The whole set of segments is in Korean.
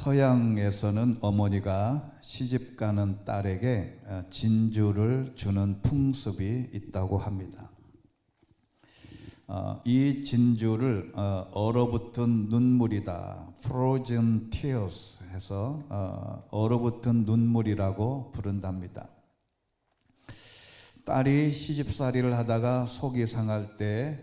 서양에서는 어머니가 시집가는 딸에게 진주를 주는 풍습이 있다고 합니다. 이 진주를 얼어붙은 눈물이다, frozen tears 해서 얼어붙은 눈물이라고 부른답니다. 딸이 시집살이를 하다가 속이 상할 때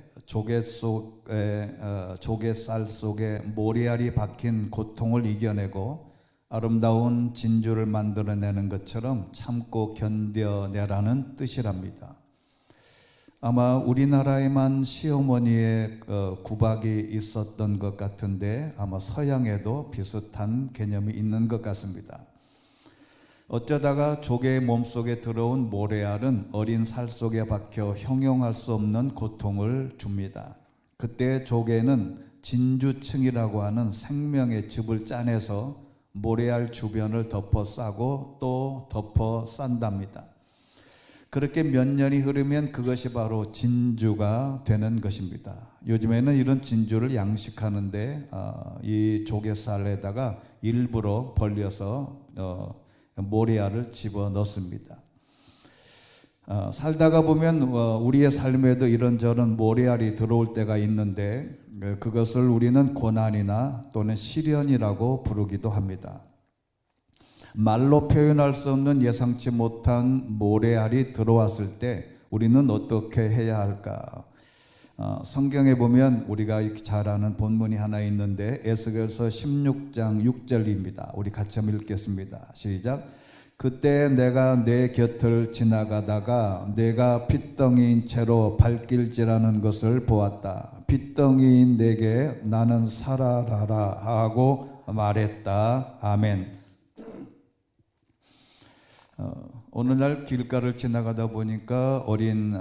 조개살 속에 모래알이 박힌 고통을 이겨내고 아름다운 진주를 만들어내는 것처럼 참고 견뎌내라는 뜻이랍니다. 아마 우리나라에만 시어머니의 구박이 있었던 것 같은데 아마 서양에도 비슷한 개념이 있는 것 같습니다. 어쩌다가 조개의 몸속에 들어온 모래알은 어린 살 속에 박혀 형용할 수 없는 고통을 줍니다. 그때 조개는 진주층이라고 하는 생명의 즙을 짜내서 모래알 주변을 덮어 싸고 또 덮어 싼답니다. 그렇게 몇 년이 흐르면 그것이 바로 진주가 되는 것입니다. 요즘에는 이런 진주를 양식하는데 이 조개살에다가 일부러 벌려서 모래알을 집어 넣습니다. 살다가 보면 우리의 삶에도 이런저런 모래알이 들어올 때가 있는데 그것을 우리는 고난이나 또는 시련이라고 부르기도 합니다. 말로 표현할 수 없는 예상치 못한 모래알이 들어왔을 때 우리는 어떻게 해야 할까? 성경에 보면 우리가 잘 아는 본문이 하나 있는데 에스겔서 16장 6절입니다. 우리 같이 한번 읽겠습니다. 시작. 그때 내가 내 곁을 지나가다가 내가 핏덩이인 채로 발길질하는 것을 보았다. 핏덩이인 내게 나는 살아라라 하고 말했다. 아멘. 어느 날 길가를 지나가다 보니까 어린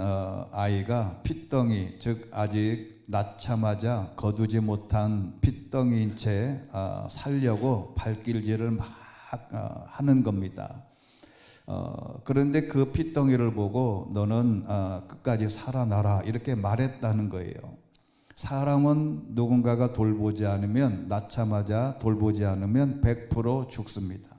아이가 핏덩이, 즉 아직 낳자마자 거두지 못한 핏덩이인 채 살려고 발길질을 막 하는 겁니다. 그런데 그 핏덩이를 보고 너는 끝까지 살아나라 이렇게 말했다는 거예요. 사람은 누군가가 돌보지 않으면, 낳자마자 돌보지 않으면 100% 죽습니다.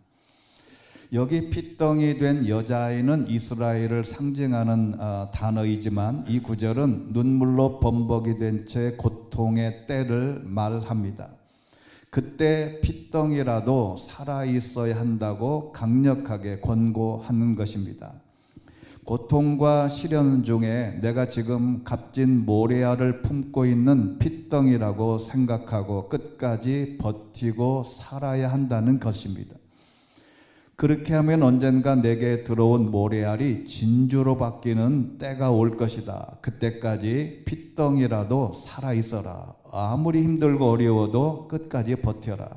여기 핏덩이 된 여자아이는 이스라엘을 상징하는 단어이지만 이 구절은 눈물로 범벅이 된 채 고통의 때를 말합니다. 그때 핏덩이라도 살아있어야 한다고 강력하게 권고하는 것입니다. 고통과 시련 중에 내가 지금 값진 모래알을 품고 있는 핏덩이라고 생각하고 끝까지 버티고 살아야 한다는 것입니다. 그렇게 하면 언젠가 내게 들어온 모래알이 진주로 바뀌는 때가 올 것이다. 그때까지 핏덩이라도 살아있어라. 아무리 힘들고 어려워도 끝까지 버텨라.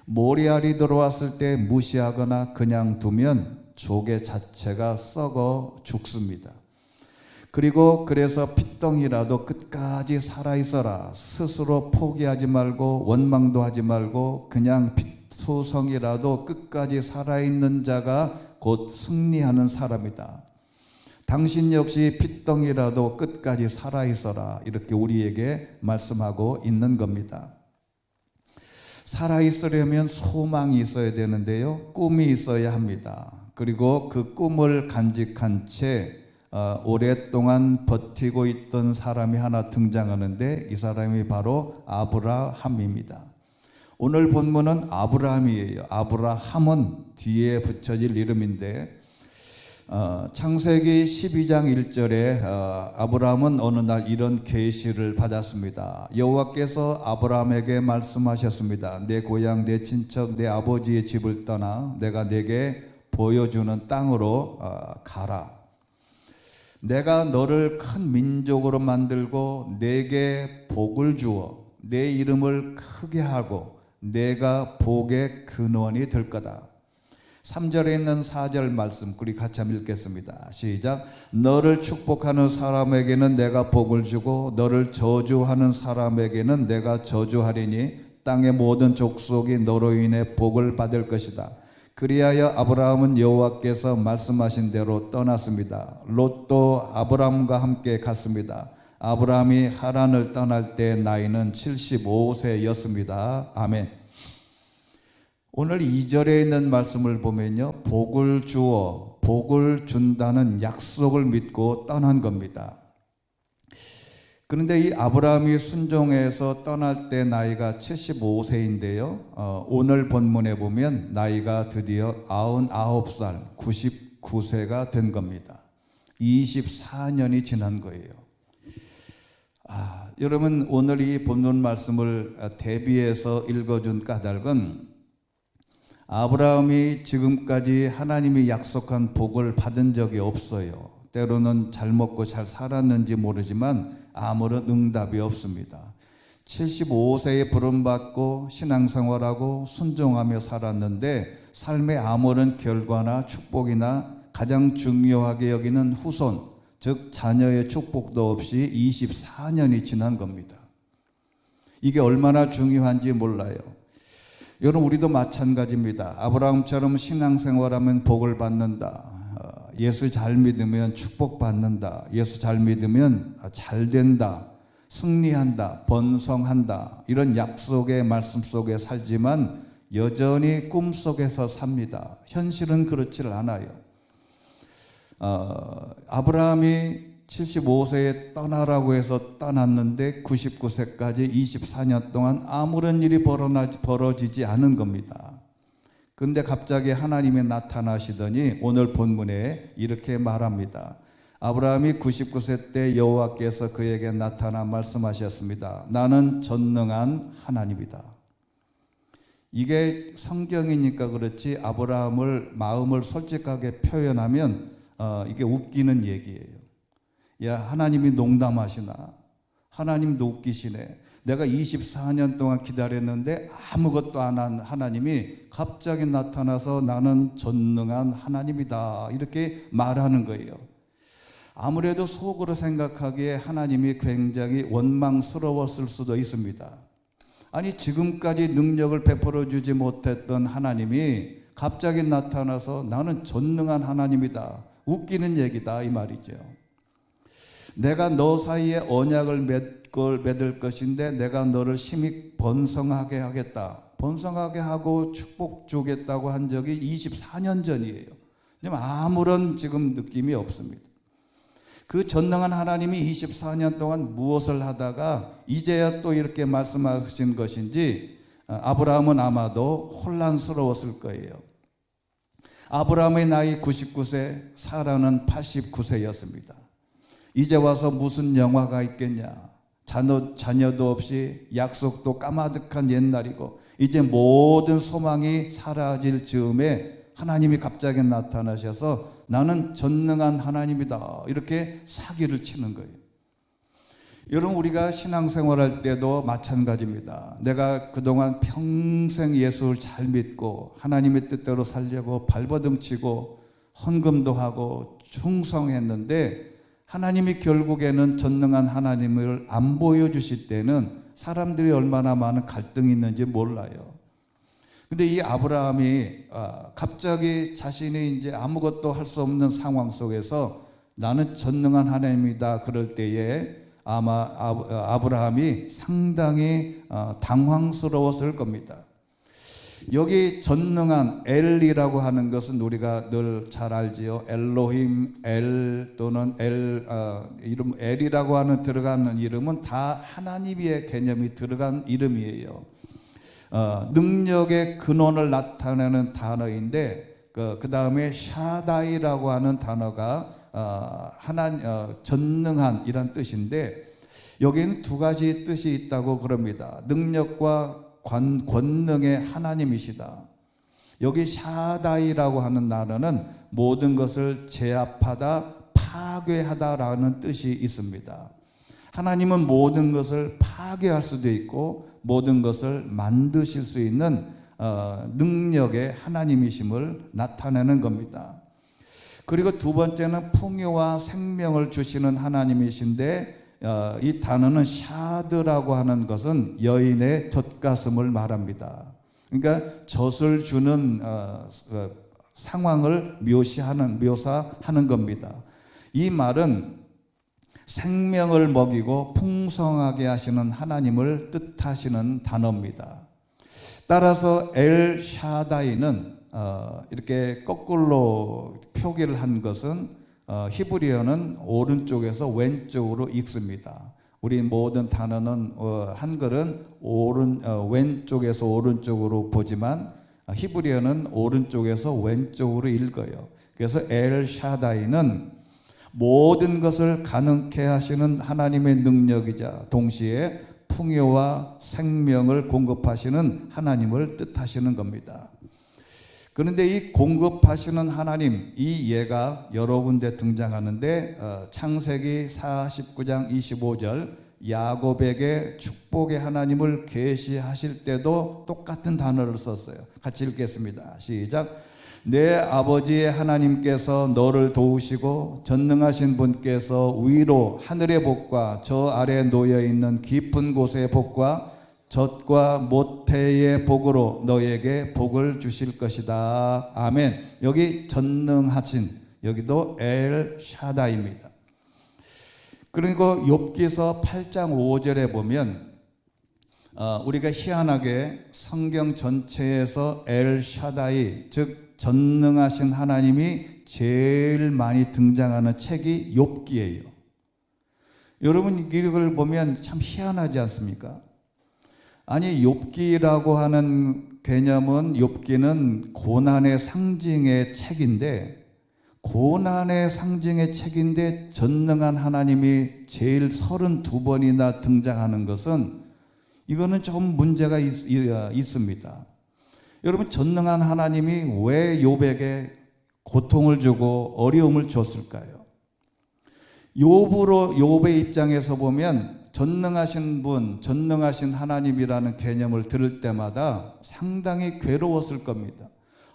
모래알이 들어왔을 때 무시하거나 그냥 두면 조개 자체가 썩어 죽습니다. 그리고 그래서 핏덩이라도 끝까지 살아있어라. 스스로 포기하지 말고 원망도 하지 말고 그냥 소성이라도 끝까지 살아있는 자가 곧 승리하는 사람이다. 당신 역시 핏덩이라도 끝까지 살아있어라. 이렇게 우리에게 말씀하고 있는 겁니다. 살아있으려면 소망이 있어야 되는데요, 꿈이 있어야 합니다. 그리고 그 꿈을 간직한 채 오랫동안 버티고 있던 사람이 하나 등장하는데 이 사람이 바로 아브라함입니다. 오늘 본문은 아브라함이에요. 아브라함은 뒤에 붙여질 이름인데 창세기 12장 1절에 아브라함은 어느 날 이런 계시를 받았습니다. 여호와께서 아브라함에게 말씀하셨습니다. 내 고향, 내 친척, 내 아버지의 집을 떠나 내가 내게 보여주는 땅으로 가라. 내가 너를 큰 민족으로 만들고 내게 복을 주어 내 이름을 크게 하고 내가 복의 근원이 될 거다. 3절에 있는 4절 말씀 우리 같이 한번 읽겠습니다. 시작. 너를 축복하는 사람에게는 내가 복을 주고 너를 저주하는 사람에게는 내가 저주하리니 땅의 모든 족속이 너로 인해 복을 받을 것이다. 그리하여 아브라함은 여호와께서 말씀하신 대로 떠났습니다. 롯도 아브라함과 함께 갔습니다. 아브라함이 하란을 떠날 때 나이는 75세였습니다. 아멘. 오늘 2절에 있는 말씀을 보면요, 복을 주어 복을 준다는 약속을 믿고 떠난 겁니다. 그런데 이 아브라함이 순종해서 떠날 때 나이가 75세인데요. 오늘 본문에 보면 나이가 드디어 99살, 99세가 된 겁니다. 24년이 지난 거예요. 여러분, 오늘 이 본문 말씀을 대비해서 읽어준 까닭은 아브라함이 지금까지 하나님이 약속한 복을 받은 적이 없어요. 때로는 잘 먹고 잘 살았는지 모르지만 아무런 응답이 없습니다. 75세에 부름받고 신앙생활하고 순종하며 살았는데 삶의 아무런 결과나 축복이나 가장 중요하게 여기는 후손, 즉 자녀의 축복도 없이 24년이 지난 겁니다. 이게 얼마나 중요한지 몰라요. 여러분, 우리도 마찬가지입니다. 아브라함처럼 신앙생활하면 복을 받는다. 예수 잘 믿으면 축복받는다. 예수 잘 믿으면 잘 된다. 승리한다. 번성한다. 이런 약속의 말씀 속에 살지만 여전히 꿈속에서 삽니다. 현실은 그렇지를 않아요. 아브라함이 75세에 떠나라고 해서 떠났는데 99세까지 24년 동안 아무런 일이 벌어지지 않은 겁니다. 그런데 갑자기 하나님이 나타나시더니 오늘 본문에 이렇게 말합니다. 아브라함이 99세 때 여호와께서 그에게 나타나 말씀하셨습니다. 나는 전능한 하나님이다. 이게 성경이니까 그렇지 아브라함을 마음을 솔직하게 표현하면 이게 웃기는 얘기예요. 야, 하나님이 농담하시나? 하나님도 웃기시네. 내가 24년 동안 기다렸는데 아무것도 안 한 하나님이 갑자기 나타나서 나는 전능한 하나님이다. 이렇게 말하는 거예요. 아무래도 속으로 생각하기에 하나님이 굉장히 원망스러웠을 수도 있습니다. 아니, 지금까지 능력을 베풀어 주지 못했던 하나님이 갑자기 나타나서 나는 전능한 하나님이다. 웃기는 얘기다, 이 말이죠. 내가 너 사이에 언약을 맺을 것인데 내가 너를 심히 번성하게 하겠다. 번성하게 하고 축복 주겠다고 한 적이 24년 전이에요. 아무런 지금 느낌이 없습니다. 그 전능한 하나님이 24년 동안 무엇을 하다가 이제야 또 이렇게 말씀하신 것인지 아브라함은 아마도 혼란스러웠을 거예요. 아브라함의 나이 99세, 사라는 89세였습니다. 이제 와서 무슨 영화가 있겠냐. 자녀도 없이 약속도 까마득한 옛날이고 이제 모든 소망이 사라질 즈음에 하나님이 갑자기 나타나셔서 나는 전능한 하나님이다. 이렇게 사기를 치는 거예요. 여러분, 우리가 신앙생활할 때도 마찬가지입니다. 내가 그동안 평생 예수를 잘 믿고 하나님의 뜻대로 살려고 발버둥치고 헌금도 하고 충성했는데 하나님이 결국에는 전능한 하나님을 안 보여주실 때는 사람들이 얼마나 많은 갈등이 있는지 몰라요. 근데 이 아브라함이 갑자기 자신이 이제 아무것도 할 수 없는 상황 속에서 나는 전능한 하나님이다 그럴 때에 아마 아브라함이 상당히 당황스러웠을 겁니다. 여기 전능한 엘이라고 하는 것은 우리가 늘 잘 알지요. 엘로힘, 엘 또는 이름 엘이라고 하는 들어가는 이름은 다 하나님의 개념이 들어간 이름이에요. 능력의 근원을 나타내는 단어인데 그 다음에 샤다이라고 하는 단어가 전능한 이란 뜻인데 여기는 두 가지 뜻이 있다고 그럽니다. 능력과 권능의 하나님이시다. 여기 샤다이라고 하는 단어는 모든 것을 제압하다, 파괴하다라는 뜻이 있습니다. 하나님은 모든 것을 파괴할 수도 있고 모든 것을 만드실 수 있는 능력의 하나님이심을 나타내는 겁니다. 그리고 두 번째는 풍요와 생명을 주시는 하나님이신데 이 단어는 샤드라고 하는 것은 여인의 젖가슴을 말합니다. 그러니까 젖을 주는 상황을 묘사하는 겁니다. 이 말은 생명을 먹이고 풍성하게 하시는 하나님을 뜻하시는 단어입니다. 따라서 엘 샤다이는 이렇게 거꾸로 표기를 한 것은 히브리어는 오른쪽에서 왼쪽으로 읽습니다. 우리 모든 단어는 한글은 왼쪽에서 오른쪽으로 보지만 히브리어는 오른쪽에서 왼쪽으로 읽어요. 그래서 엘 샤다이는 모든 것을 가능케 하시는 하나님의 능력이자 동시에 풍요와 생명을 공급하시는 하나님을 뜻하시는 겁니다. 그런데 이 공급하시는 하나님, 이 예가 여러 군데 등장하는데 창세기 49장 25절 야곱에게 축복의 하나님을 계시하실 때도 똑같은 단어를 썼어요. 같이 읽겠습니다. 시작. 내 아버지의 하나님께서 너를 도우시고 전능하신 분께서 위로 하늘의 복과 저 아래 놓여 있는 깊은 곳의 복과 젖과 모태의 복으로 너에게 복을 주실 것이다. 아멘. 여기 전능하신, 여기도 엘 샤다입니다. 그리고 욥기서 8장 5절에 보면 우리가 희한하게 성경 전체에서 엘 샤다이, 즉 전능하신 하나님이 제일 많이 등장하는 책이 욥기예요. 여러분 이걸 보면 참 희한하지 않습니까? 아니 욥기라고 하는 개념은 욥기는 고난의 상징의 책인데 고난의 상징의 책인데 전능한 하나님이 제일 32번이나 등장하는 것은 이거는 좀 문제가 있습니다. 여러분 전능한 하나님이 왜 욥에게 고통을 주고 어려움을 줬을까요? 욥의 입장에서 보면 전능하신 분, 전능하신 하나님이라는 개념을 들을 때마다 상당히 괴로웠을 겁니다.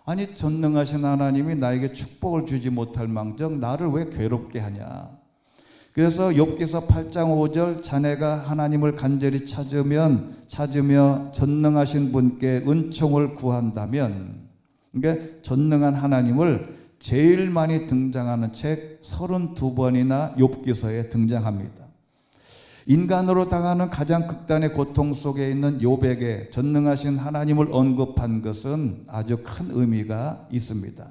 아니 전능하신 하나님이 나에게 축복을 주지 못할 망정 나를 왜 괴롭게 하냐. 그래서 욥기서 8장 5절 자네가 하나님을 간절히 찾으며 전능하신 분께 은총을 구한다면, 그러니까 전능한 하나님을 제일 많이 등장하는 책 32번이나 욥기서에 등장합니다. 인간으로 당하는 가장 극단의 고통 속에 있는 욥에게 전능하신 하나님을 언급한 것은 아주 큰 의미가 있습니다.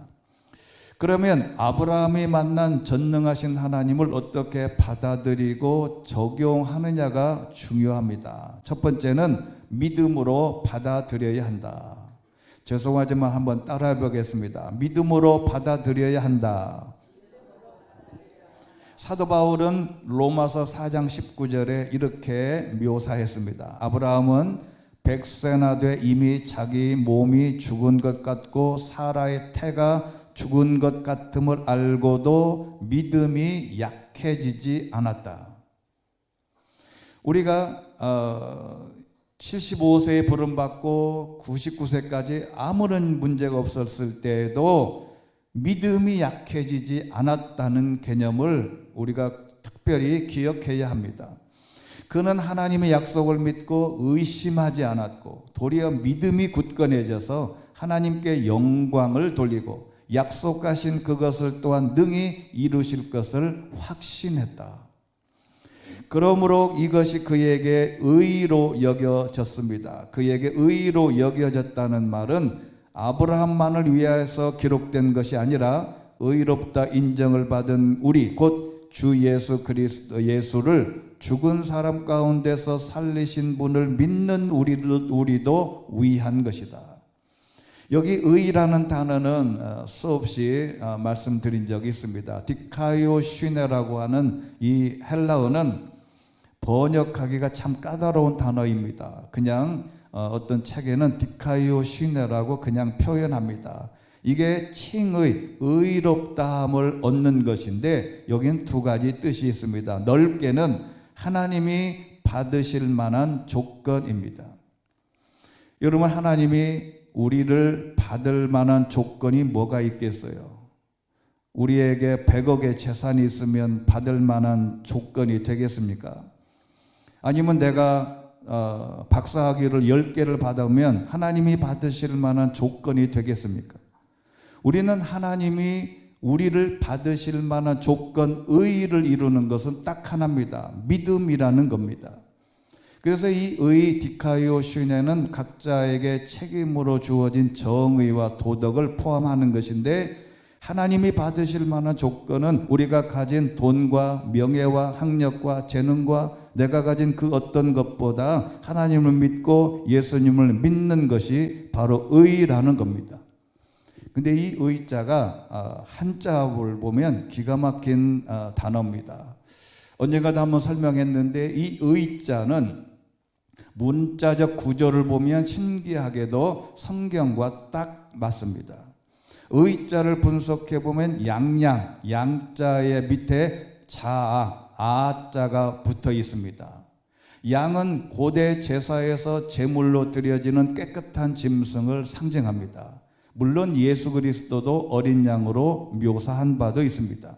그러면 아브라함이 만난 전능하신 하나님을 어떻게 받아들이고 적용하느냐가 중요합니다. 첫 번째는 믿음으로 받아들여야 한다. 죄송하지만 한번 따라해 보겠습니다. 믿음으로 받아들여야 한다. 사도 바울은 로마서 4장 19절에 이렇게 묘사했습니다. 아브라함은 100세나 돼 이미 자기 몸이 죽은 것 같고 사라의 태가 죽은 것 같음을 알고도 믿음이 약해지지 않았다. 우리가 75세에 부름받고 99세까지 아무런 문제가 없었을 때에도 믿음이 약해지지 않았다는 개념을 우리가 특별히 기억해야 합니다. 그는 하나님의 약속을 믿고 의심하지 않았고 도리어 믿음이 굳건해져서 하나님께 영광을 돌리고 약속하신 그것을 또한 능히 이루실 것을 확신했다. 그러므로 이것이 그에게 의로 여겨졌습니다. 그에게 의로 여겨졌다는 말은 아브라함만을 위하여서 기록된 것이 아니라 의롭다 인정을 받은 우리 곧 주 예수 그리스도 예수를 죽은 사람 가운데서 살리신 분을 믿는 우리도 위한 것이다. 여기 의라는 단어는 수없이 말씀드린 적이 있습니다. 디카이오슈네라고 하는 이 헬라어는 번역하기가 참 까다로운 단어입니다. 그냥 어떤 책에는 디카이오슈네라고 그냥 표현합니다. 이게 칭의, 의롭다함을 얻는 것인데 여기는 두 가지 뜻이 있습니다. 넓게는 하나님이 받으실 만한 조건입니다. 여러분 하나님이 우리를 받을 만한 조건이 뭐가 있겠어요? 우리에게 100억의 재산이 있으면 받을 만한 조건이 되겠습니까? 아니면 내가 박사학위를 10개를 받으면 하나님이 받으실 만한 조건이 되겠습니까? 우리는 하나님이 우리를 받으실 만한 조건, 의의를 이루는 것은 딱 하나입니다. 믿음이라는 겁니다. 그래서 이 의 디카이오 슈네는 각자에게 책임으로 주어진 정의와 도덕을 포함하는 것인데, 하나님이 받으실 만한 조건은 우리가 가진 돈과 명예와 학력과 재능과 내가 가진 그 어떤 것보다 하나님을 믿고 예수님을 믿는 것이 바로 의라는 겁니다. 근데 이 의자가 한자를 보면 기가 막힌 단어입니다. 언젠가도 한번 설명했는데, 이 의자는 문자적 구조를 보면 신기하게도 성경과 딱 맞습니다. 의자를 분석해 보면 양자의 밑에 자아, 아자가 붙어 있습니다. 양은 고대 제사에서 제물로 드려지는 깨끗한 짐승을 상징합니다. 물론 예수 그리스도도 어린 양으로 묘사한 바도 있습니다.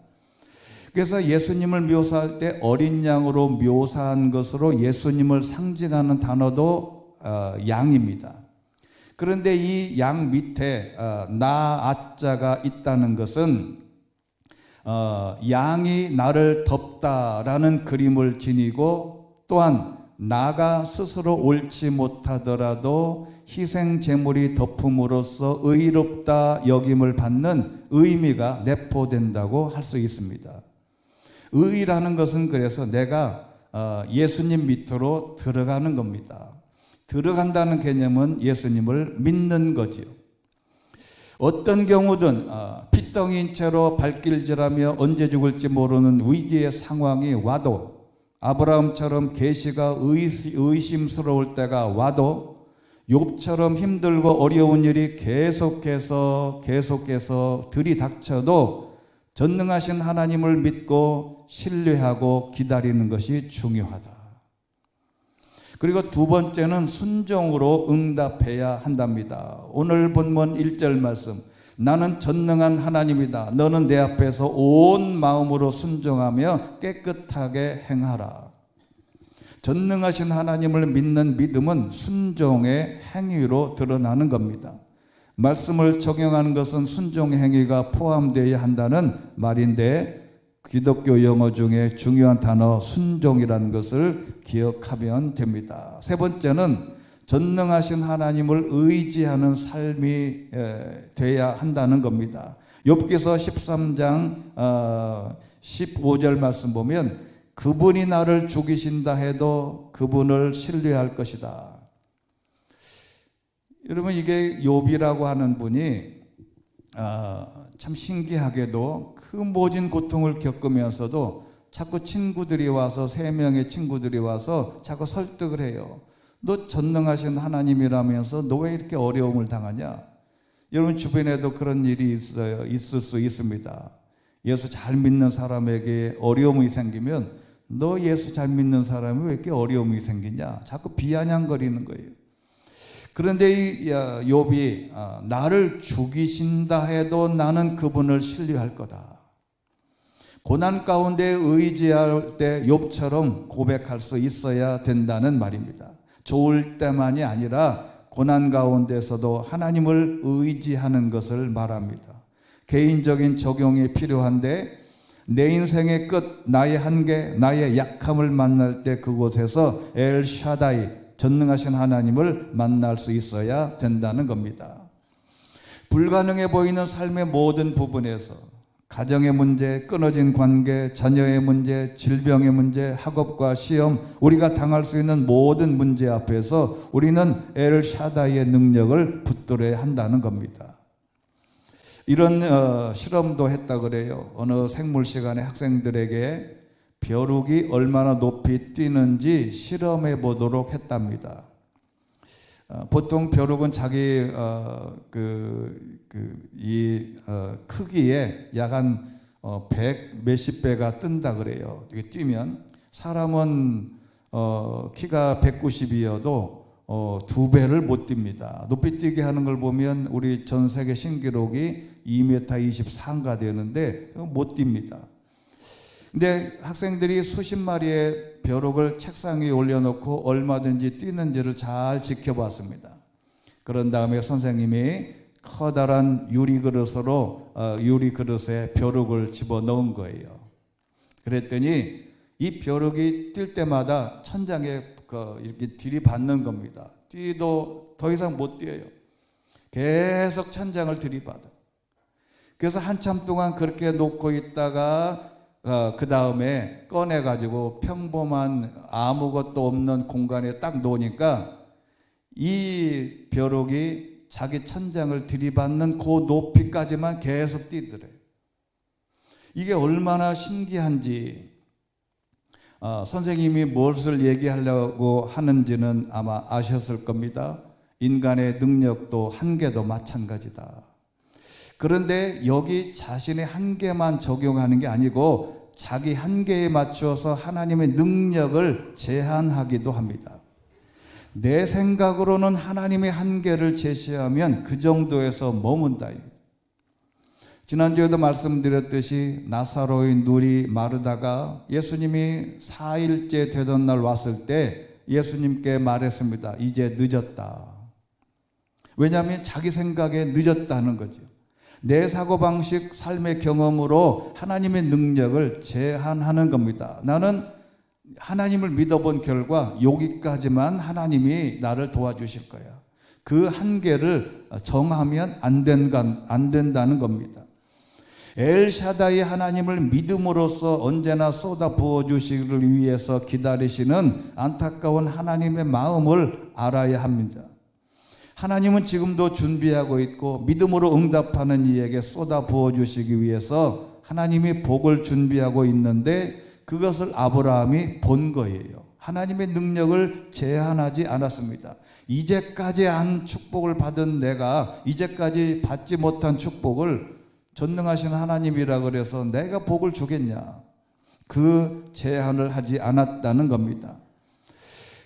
그래서 예수님을 묘사할 때 어린 양으로 묘사한 것으로 예수님을 상징하는 단어도 양입니다. 그런데 이 양 밑에 나아자가 있다는 것은 양이 나를 덮다라는 그림을 지니고, 또한 나가 스스로 옳지 못하더라도 희생 제물이 덮음으로써 의롭다 여김을 받는 의미가 내포된다고 할 수 있습니다. 의라는 것은 그래서 내가 예수님 밑으로 들어가는 겁니다. 들어간다는 개념은 예수님을 믿는 거지요. 어떤 경우든 핏덩이인 채로 발길질하며 언제 죽을지 모르는 위기의 상황이 와도, 아브라함처럼 계시가 의심스러울 때가 와도, 욥처럼 힘들고 어려운 일이 계속해서 들이닥쳐도 전능하신 하나님을 믿고 신뢰하고 기다리는 것이 중요하다. 그리고 두 번째는 순종으로 응답해야 한답니다. 오늘 본문 1절 말씀, 나는 전능한 하나님이다. 너는 내 앞에서 온 마음으로 순종하며 깨끗하게 행하라. 전능하신 하나님을 믿는 믿음은 순종의 행위로 드러나는 겁니다. 말씀을 적용하는 것은 순종의 행위가 포함되어야 한다는 말인데, 기독교 용어 중에 중요한 단어 순종이라는 것을 기억하면 됩니다. 세 번째는 전능하신 하나님을 의지하는 삶이 돼야 한다는 겁니다. 욥기서 13장 15절 말씀 보면, 그분이 나를 죽이신다 해도 그분을 신뢰할 것이다. 여러분, 이게 욥이라고 하는 분이 참 신기하게도 그 모진 고통을 겪으면서도 자꾸 친구들이 와서, 3명의 친구들이 와서 자꾸 설득을 해요. 너 전능하신 하나님이라면서 너 왜 이렇게 어려움을 당하냐? 여러분 주변에도 그런 일이 있을 수 있습니다. 예수 잘 믿는 사람에게 어려움이 생기면, 너 예수 잘 믿는 사람이 왜 이렇게 어려움이 생기냐? 자꾸 비아냥거리는 거예요. 그런데 이 욥이 나를 죽이신다 해도 나는 그분을 신뢰할 거다. 고난 가운데 의지할 때 욥처럼 고백할 수 있어야 된다는 말입니다. 좋을 때만이 아니라 고난 가운데서도 하나님을 의지하는 것을 말합니다. 개인적인 적용이 필요한데, 내 인생의 끝, 나의 한계, 나의 약함을 만날 때 그곳에서 엘 샤다이, 전능하신 하나님을 만날 수 있어야 된다는 겁니다. 불가능해 보이는 삶의 모든 부분에서, 가정의 문제, 끊어진 관계, 자녀의 문제, 질병의 문제, 학업과 시험, 우리가 당할 수 있는 모든 문제 앞에서 우리는 엘 샤다이의 능력을 붙들어야 한다는 겁니다. 이런 실험도 했다 그래요. 어느 생물 시간에 학생들에게 벼룩이 얼마나 높이 뛰는지 실험해 보도록 했답니다. 보통 벼룩은 자기 크기에 약 한 100 몇십 배가 뜬다 그래요. 이게 뛰면 사람은 키가 190이어도 2배를 못 뜁니다. 높이 뛰게 하는 걸 보면 우리 전 세계 신기록이 2m 24가 되는데 못 뜁니다. 근데 학생들이 수십 마리의 벼룩을 책상 위에 올려놓고 얼마든지 뛰는지를 잘 지켜봤습니다. 그런 다음에 선생님이 커다란 유리그릇에 벼룩을 집어넣은 거예요. 그랬더니 이 벼룩이 뛸 때마다 천장에 이렇게 들이받는 겁니다. 뛰도 더 이상 못 뛰어요. 계속 천장을 들이받아. 그래서 한참 동안 그렇게 놓고 있다가 그 다음에 꺼내가지고 평범한 아무것도 없는 공간에 딱 놓으니까 이 벼룩이 자기 천장을 들이받는 그 높이까지만 계속 뛰더래요. 이게 얼마나 신기한지 선생님이 무엇을 얘기하려고 하는지는 아마 아셨을 겁니다. 인간의 능력도 한계도 마찬가지다. 그런데 여기 자신의 한계만 적용하는 게 아니고 자기 한계에 맞추어서 하나님의 능력을 제한하기도 합니다. 내 생각으로는 하나님의 한계를 제시하면 그 정도에서 머문다. 지난주에도 말씀드렸듯이 나사로의 눈이 마르다가 예수님이 4일째 되던 날 왔을 때 예수님께 말했습니다. 이제 늦었다. 왜냐하면 자기 생각에 늦었다는 거죠. 내 사고방식, 삶의 경험으로 하나님의 능력을 제한하는 겁니다. 나는 하나님을 믿어본 결과 여기까지만 하나님이 나를 도와주실 거야. 그 한계를 정하면 안 된다는 겁니다. 엘샤다이 하나님을 믿음으로써 언제나 쏟아 부어주시기를 위해서 기다리시는 안타까운 하나님의 마음을 알아야 합니다. 하나님은 지금도 준비하고 있고 믿음으로 응답하는 이에게 쏟아 부어주시기 위해서 하나님이 복을 준비하고 있는데 그것을 아브라함이 본 거예요. 하나님의 능력을 제한하지 않았습니다. 이제까지 안 축복을 받은 내가 이제까지 받지 못한 축복을 전능하신 하나님이라 그래서 내가 복을 주겠냐? 그 제한을 하지 않았다는 겁니다.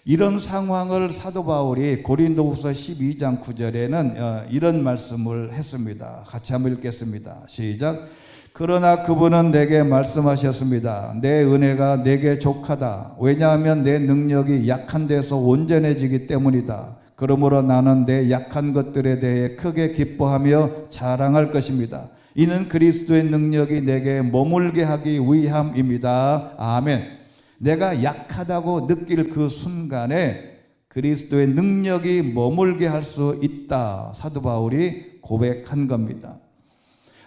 이런 상황을 사도 바울이 고린도후서 12장 9절에는 이런 말씀을 했습니다. 같이 한번 읽겠습니다. 시작. 그러나 그분은 내게 말씀하셨습니다. 내 은혜가 내게 족하다. 왜냐하면 내 능력이 약한 데서 온전해지기 때문이다. 그러므로 나는 내 약한 것들에 대해 크게 기뻐하며 자랑할 것입니다. 이는 그리스도의 능력이 내게 머물게 하기 위함입니다. 아멘. 내가 약하다고 느낄 그 순간에 그리스도의 능력이 머물게 할 수 있다. 사도 바울이 고백한 겁니다.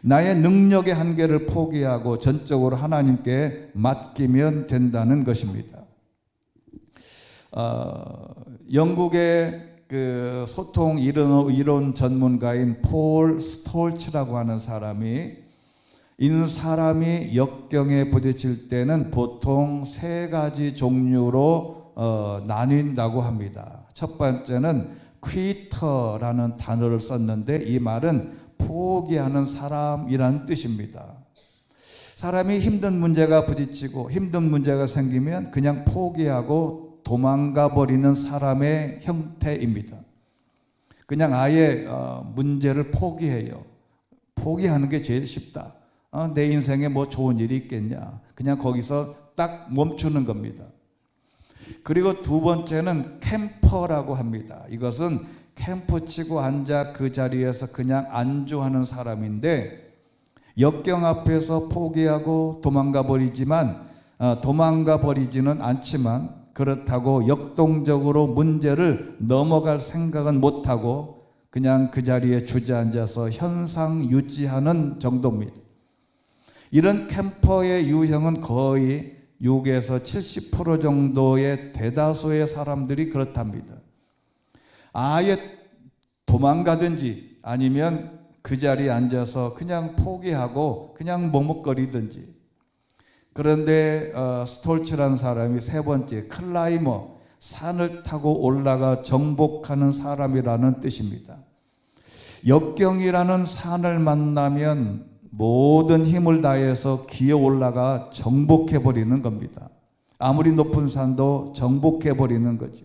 나의 능력의 한계를 포기하고 전적으로 하나님께 맡기면 된다는 것입니다. 영국의 그 소통 이론 전문가인 폴 스톨츠라고 하는 사람이 이는 사람이 역경에 부딪힐 때는 보통 세 가지 종류로 나뉜다고 합니다. 첫 번째는 퀴터라는 단어를 썼는데 이 말은 포기하는 사람이란 뜻입니다. 사람이 힘든 문제가 부딪히고 힘든 문제가 생기면 그냥 포기하고 도망가 버리는 사람의 형태입니다. 그냥 아예 문제를 포기해요. 포기하는 게 제일 쉽다. 내 인생에 뭐 좋은 일이 있겠냐. 그냥 거기서 딱 멈추는 겁니다. 그리고 두 번째는 캠퍼라고 합니다. 이것은 캠프 치고 앉아 그 자리에서 그냥 안주하는 사람인데 역경 앞에서 포기하고 도망가 버리지는 않지만 그렇다고 역동적으로 문제를 넘어갈 생각은 못하고 그냥 그 자리에 주저앉아서 현상 유지하는 정도입니다. 이런 캠퍼의 유형은 거의 6에서 70% 정도의 대다수의 사람들이 그렇답니다. 아예 도망가든지 아니면 그 자리에 앉아서 그냥 포기하고 그냥 머뭇거리든지. 그런데 스톨츠라는 사람이 세 번째 클라이머, 산을 타고 올라가 정복하는 사람이라는 뜻입니다. 역경이라는 산을 만나면 모든 힘을 다해서 기어 올라가 정복해버리는 겁니다. 아무리 높은 산도 정복해버리는 거지.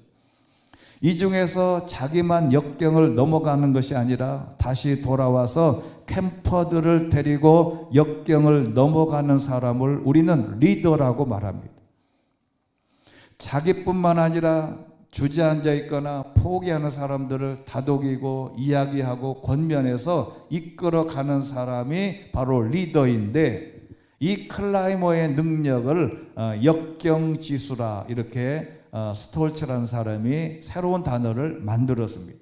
이 중에서 자기만 역경을 넘어가는 것이 아니라 다시 돌아와서 캠퍼들을 데리고 역경을 넘어가는 사람을 우리는 리더라고 말합니다. 자기뿐만 아니라 주저앉아 있거나 포기하는 사람들을 다독이고 이야기하고 권면해서 이끌어가는 사람이 바로 리더인데 이 클라이머의 능력을 역경지수라 이렇게 스톨츠라는 사람이 새로운 단어를 만들었습니다.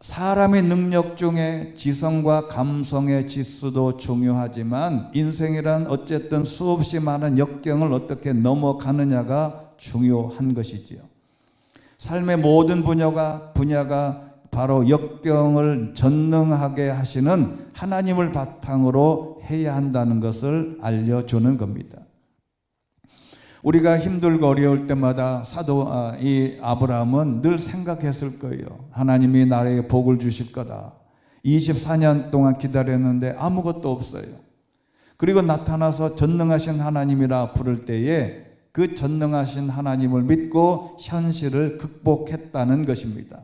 사람의 능력 중에 지성과 감성의 지수도 중요하지만 인생이란 어쨌든 수없이 많은 역경을 어떻게 넘어가느냐가 중요한 것이지요. 삶의 모든 분야가 바로 역경을 전능하게 하시는 하나님을 바탕으로 해야 한다는 것을 알려주는 겁니다. 우리가 힘들고 어려울 때마다 이 아브라함은 늘 생각했을 거예요. 하나님이 나에게 복을 주실 거다. 24년 동안 기다렸는데 아무것도 없어요. 그리고 나타나서 전능하신 하나님이라 부를 때에 그 전능하신 하나님을 믿고 현실을 극복했다는 것입니다.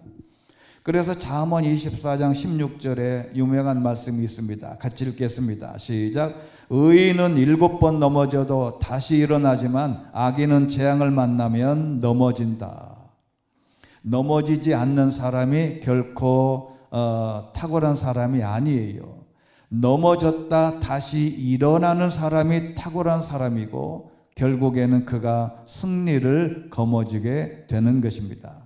그래서 잠언 24장 16절에 유명한 말씀이 있습니다. 같이 읽겠습니다. 시작. 의인은 7번 넘어져도 다시 일어나지만 악인은 재앙을 만나면 넘어진다. 넘어지지 않는 사람이 결코 탁월한 사람이 아니에요. 넘어졌다 다시 일어나는 사람이 탁월한 사람이고 결국에는 그가 승리를 거머쥐게 되는 것입니다.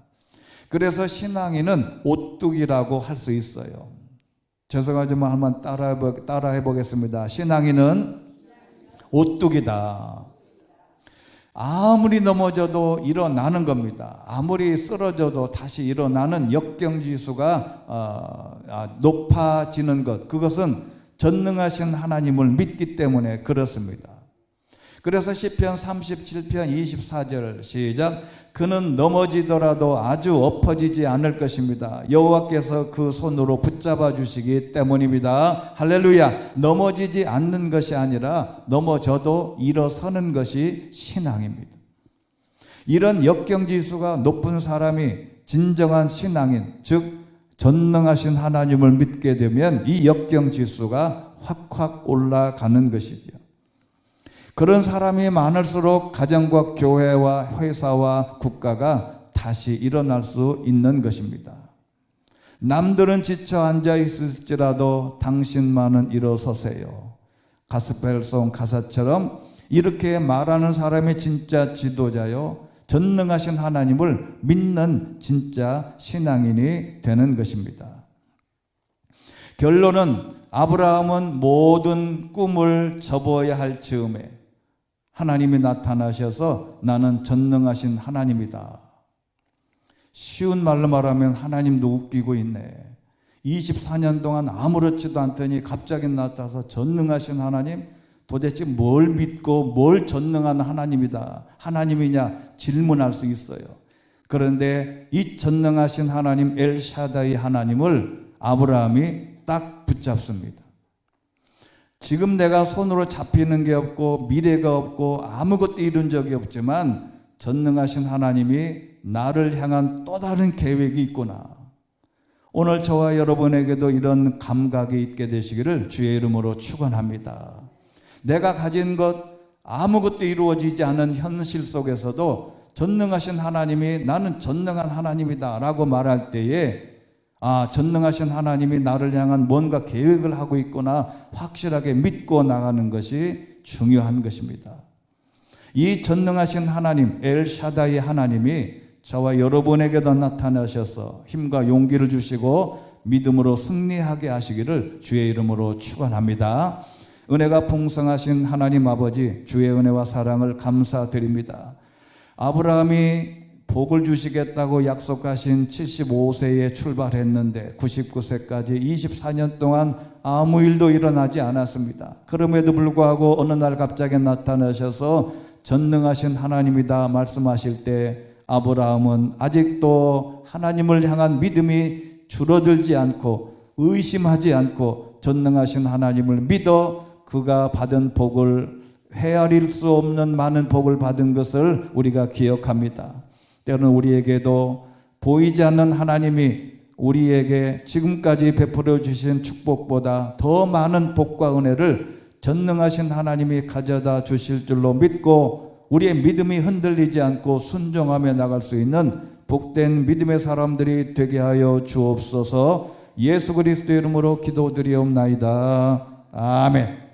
그래서 신앙인은 오뚝이라고 할 수 있어요. 죄송하지만 한번 따라해 보겠습니다. 신앙인은 오뚝이다. 아무리 넘어져도 일어나는 겁니다. 아무리 쓰러져도 다시 일어나는 역경지수가 높아지는 것, 그것은 전능하신 하나님을 믿기 때문에 그렇습니다. 그래서 시편 37편 24절 시작. 그는 넘어지더라도 아주 엎어지지 않을 것입니다. 여호와께서 그 손으로 붙잡아 주시기 때문입니다. 할렐루야. 넘어지지 않는 것이 아니라 넘어져도 일어서는 것이 신앙입니다. 이런 역경지수가 높은 사람이 진정한 신앙인, 즉 전능하신 하나님을 믿게 되면 이 역경지수가 확확 올라가는 것이죠. 그런 사람이 많을수록 가정과 교회와 회사와 국가가 다시 일어날 수 있는 것입니다. 남들은 지쳐 앉아 있을지라도 당신만은 일어서세요. 가스펠송 가사처럼 이렇게 말하는 사람이 진짜 지도자요, 전능하신 하나님을 믿는 진짜 신앙인이 되는 것입니다. 결론은 아브라함은 모든 꿈을 접어야 할 즈음에 하나님이 나타나셔서 나는 전능하신 하나님이다. 쉬운 말로 말하면 하나님도 웃기고 있네. 24년 동안 아무렇지도 않더니 갑자기 나타나서 전능하신 하나님, 도대체 뭘 믿고 뭘 전능한 하나님이냐 질문할 수 있어요. 그런데 이 전능하신 하나님 엘샤다이 하나님을 아브라함이 딱 붙잡습니다. 지금 내가 손으로 잡히는 게 없고 미래가 없고 아무것도 이룬 적이 없지만 전능하신 하나님이 나를 향한 또 다른 계획이 있구나. 오늘 저와 여러분에게도 이런 감각이 있게 되시기를 주의 이름으로 축원합니다. 내가 가진 것 아무것도 이루어지지 않은 현실 속에서도 전능하신 하나님이 나는 전능한 하나님이다 라고 말할 때에 전능하신 하나님이 나를 향한 뭔가 계획을 하고 있구나 확실하게 믿고 나가는 것이 중요한 것입니다. 이 전능하신 하나님 엘샤다이 하나님이 저와 여러분에게도 나타나셔서 힘과 용기를 주시고 믿음으로 승리하게 하시기를 주의 이름으로 축원합니다. 은혜가 풍성하신 하나님 아버지, 주의 은혜와 사랑을 감사드립니다. 아브라함이 복을 주시겠다고 약속하신 75세에 출발했는데 99세까지 24년 동안 아무 일도 일어나지 않았습니다. 그럼에도 불구하고 어느 날 갑자기 나타나셔서 전능하신 하나님이다 말씀하실 때 아브라함은 아직도 하나님을 향한 믿음이 줄어들지 않고 의심하지 않고 전능하신 하나님을 믿어 그가 받은 복을 헤아릴 수 없는 많은 복을 받은 것을 우리가 기억합니다. 때로는 우리에게도 보이지 않는 하나님이 우리에게 지금까지 베풀어 주신 축복보다 더 많은 복과 은혜를 전능하신 하나님이 가져다 주실 줄로 믿고 우리의 믿음이 흔들리지 않고 순종하며 나갈 수 있는 복된 믿음의 사람들이 되게 하여 주옵소서. 예수 그리스도의 이름으로 기도드리옵나이다. 아멘.